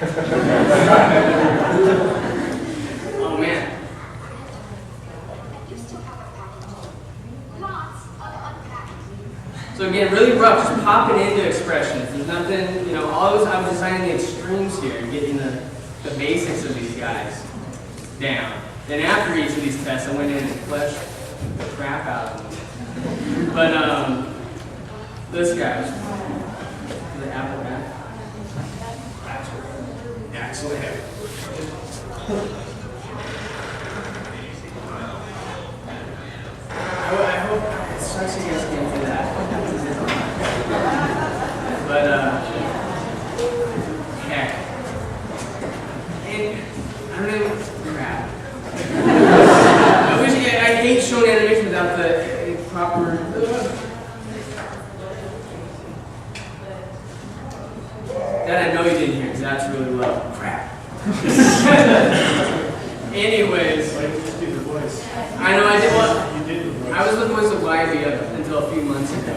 Oh man. So again, really rough, just popping into expressions. There's nothing, you know, all those, I was designing the extremes here, getting the basics of these guys down. Then after each of these tests, I went in and fleshed the crap out of them. But this guy was the apple guy. Excellent. I hope it sucks you guys can't do that. But heck. And I don't know, crap. I hate showing animation without the proper. That I know you didn't hear because that's really low. Crap. Anyways, why did you just do the voice? I know I did what. You did the voice. I was the voice of Lively until a few months ago.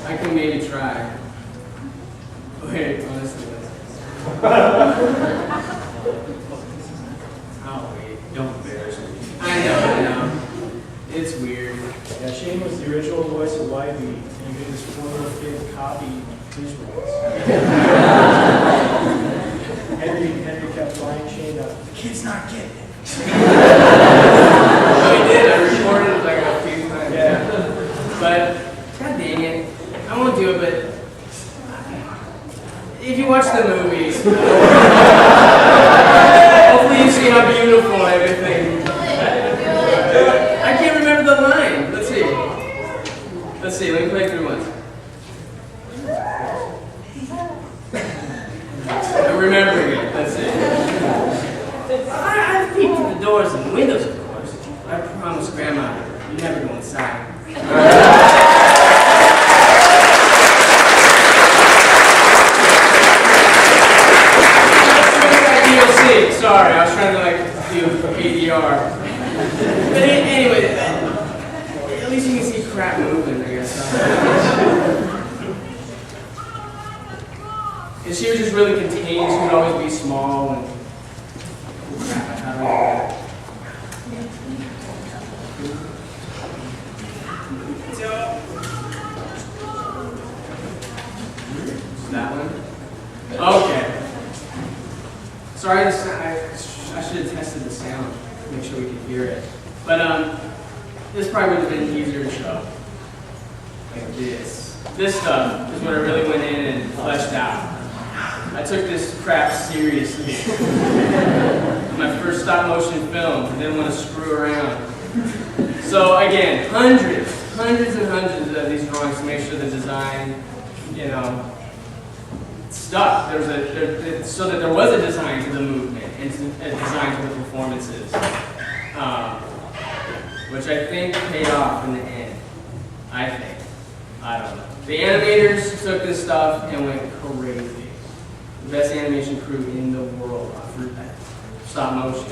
I can maybe try. Wait, honestly. Oh wait, don't embarrass me. I know. It's weird. Yeah, Shane was the original voice of Lively, and you made this poor little kid copy his voice. Henry kept flying Shane up. The kid's not getting it. I did. I recorded it like a few times. Yeah. But god dang it, I won't do it. But if you watch the movies, hopefully you see how beautiful everything. I can't remember the line. Let's see. Let me play it through once. I'm remembering it. Let's see. I've peeked through the doors and windows, of course. I promised Grandma you'd never go inside. Sorry, I was trying to like do ADR. But anyway, at least you can see crap moving, I guess. And she was just really contained. She would always be small and crap. How do I that one? Okay. Sorry, I should have tested the sound to make sure we could hear it. But this probably would have been easier to show. Like this. This stuff is what I really went in and fleshed out. I took this crap seriously. My first stop motion film. I didn't want to screw around. So again, hundreds and hundreds of these drawings to make sure the design, you know, stuck. So that there was a design to the movement and a design to the performances, which I think paid off in the end. I think. I don't know. The animators took this stuff and went crazy. The best animation crew in the world for stop motion.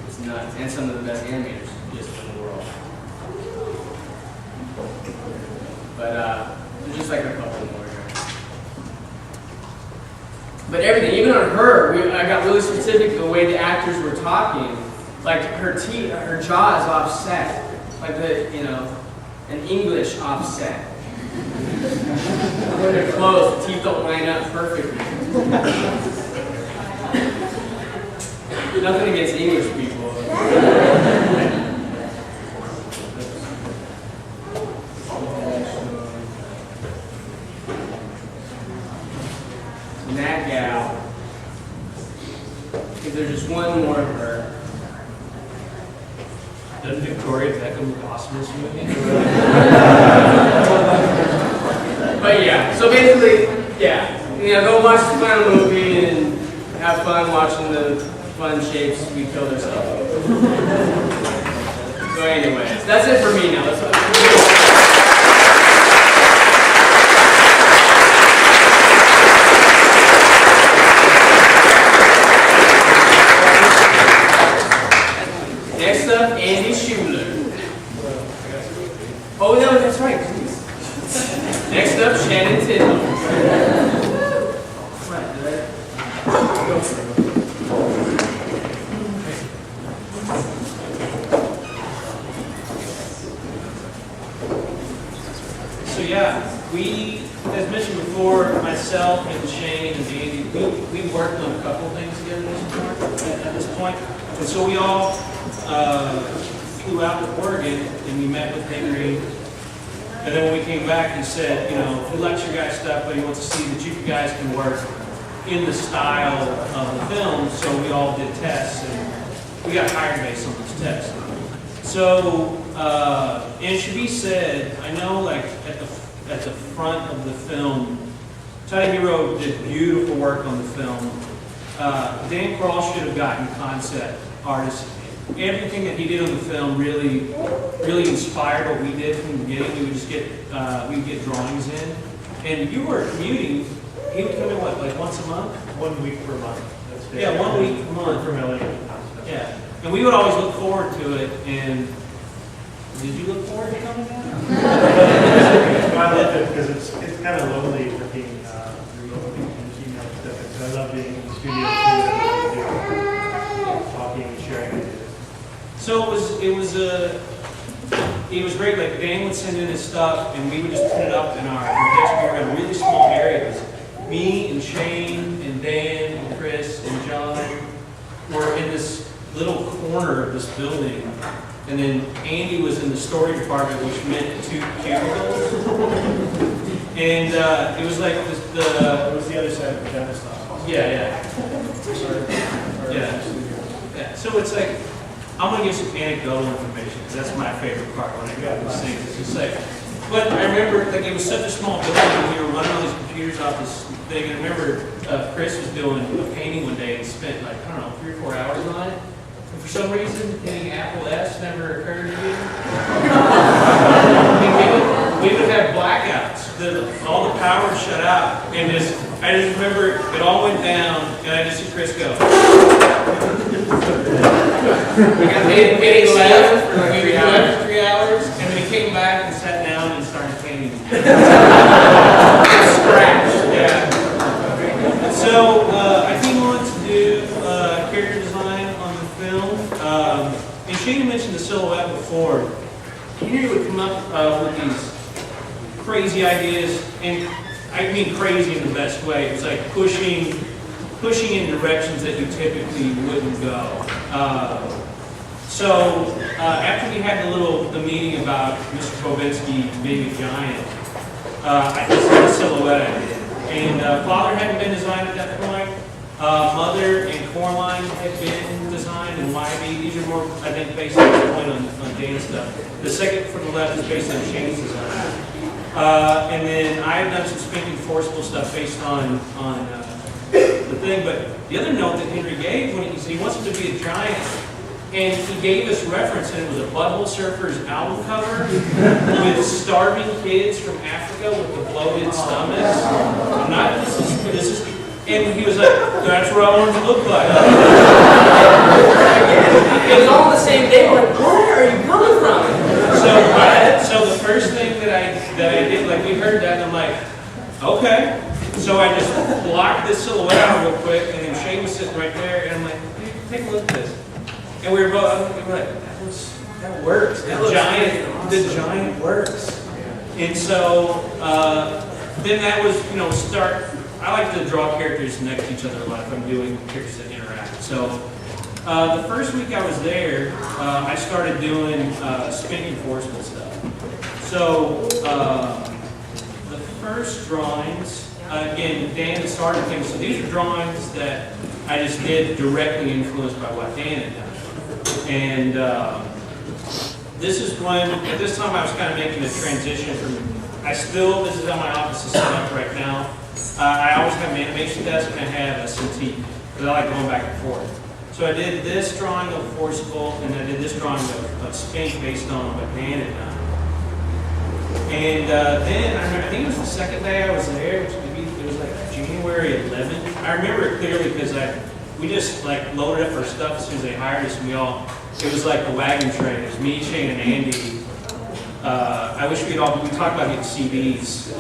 It's nuts. And some of the best animators just in the world. But there's just like a couple more here. But everything, even on her, I got really specific the way the actors were talking. Like her jaw is offset, like an English offset. When they're closed, the teeth don't line up perfectly. Nothing against English people. And that gal, if there's just one more of her. Doesn't Victoria Beckham look awesome in this movie? But yeah, so basically, yeah, go watch the final movie and have fun watching the fun shapes we killed ourselves. So anyways, that's it for me now. Next up, Andy Schuhler. Oh no, that's right. Next up, Shannon Tindle. Go for it. So yeah, we, as mentioned before, myself and Shane and Andy, we worked on a couple of things together at this point. And so we all flew out to Oregon and we met with Henry. And then when we came back, he said, you know, he likes your guys' stuff, but he wants to see that you guys can work in the style of the film. So we all did tests and we got hired based on those tests. So, and it should be said, I know like at the front of the film, Tiny Hero did beautiful work on the film. Dan Krall should have gotten concept artist. Everything that he did on the film really inspired what we did from the beginning. We would just get, we'd get drawings in. And you were commuting, he would come in what, like once a month? 1 week per month. That's Yeah, 1 week per month. For Melanie. Yeah. And we would always look forward to it. And did you look forward to coming down? I love it because it's kind of lonely working remotely and email stuff. So I love being in the studio too, talking and sharing ideas. So it was great. Like Dan would send in his stuff, and we would just put it up in our desk. We were in a really small area. It was me and Shane and Dan and Chris and John were in this little corner of this building, and then Andy was in the story department, which meant 2 cubicles. And it was like this, It was the other side of the dentist office. yeah. Sorry. Yeah. So it's like, I'm going to give some anecdotal information because that's my favorite part when I got these things. It's just like, but I remember, like, it was such a small building and we were running all these computers off this thing. And I remember Chris was doing a painting one day and spent, like, I don't know, 3 or 4 hours on it. And for some reason, hitting Apple S never occurred to me. We would have blackouts. All the power would shut out. And I just remember it all went down and I just see Chris go. We got paid left for like 3 hours. 3 hours, and then we came back and sat down and started painting. Scratch. Yeah. So I came on to do character design on the film. And Shane mentioned the silhouette before. Henry would come up with these crazy ideas, and I mean crazy in the best way. It was like pushing in directions that you typically wouldn't go. So after we had the meeting about Mr. Bobinsky being a giant, I designed a silhouette I did. And Father hadn't been designed at that point. Mother and Coraline had been designed, and YB. These are more, I think, based on this point on Dan's stuff. The second from the left is based on Shane's design. And then I've done some spinning forcible stuff based on the thing. But the other note that Henry gave when he wants it to be a giant, and he gave us reference, and it was a Butthole Surfers album cover with starving kids from Africa with the bloated stomachs. I'm not, this is, and he was like, that's what I wanted to look like. It was all the same day. Like, where are you coming from? So the first thing that I did, like we heard that, and I'm like, okay. So I just blocked this silhouette out real quick, and then Shane was sitting right there, and I'm like, hey, take a look at this. And we were both like, that works. The giant works. And so then that was, I like to draw characters next to each other a lot if I'm doing characters that interact. So the first week I was there, I started doing spinning forcible stuff. So the first drawings, again, Dan started things. So these are drawings that I just did directly influenced by what Dan had done. And this is when, at this time I was kind of making a transition from, this is how my office is set up right now. I always have an animation desk and I have a Cintiq, because I like going back and forth. So I did this drawing of forcible, and I did this drawing of spin based on what Dan had done. And then, I remember, I think it was the second day I was there, which it was like January 11th. I remember it clearly because we just like loaded up our stuff as soon as they hired us, and it was like a wagon train. It was me, Shane, and Andy. I wish we talked about getting CDs.